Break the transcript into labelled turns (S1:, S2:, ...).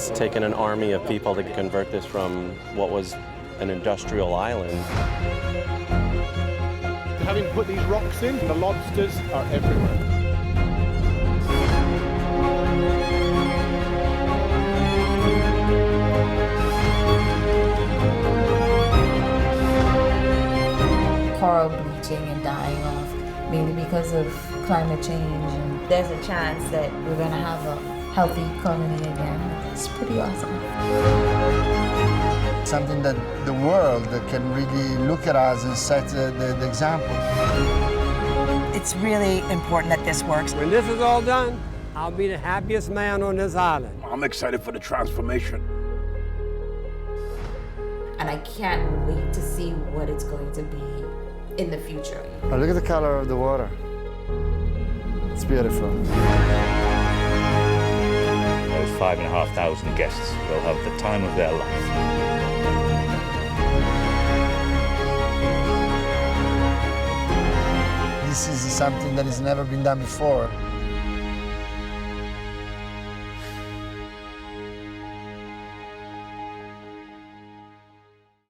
S1: It's taken an army of people to convert this from what was an industrial island.
S2: Having put these rocks in, the lobsters are everywhere.
S3: Coral bleaching and dying off, mainly because of climate change. And there's a chance that we're going to have a healthy colony again. It's pretty awesome.
S4: Something that the world can really look at us and set the example.
S5: It's really important that this works.
S6: When this is all done, I'll be the happiest man on this island.
S7: I'm excited for the transformation.
S3: And I can't wait to see what it's going to be in the future.
S4: Oh, look at the color of the water. It's beautiful.
S8: Those 5,500 guests will have the time of their life.
S4: This is something that has never been done before.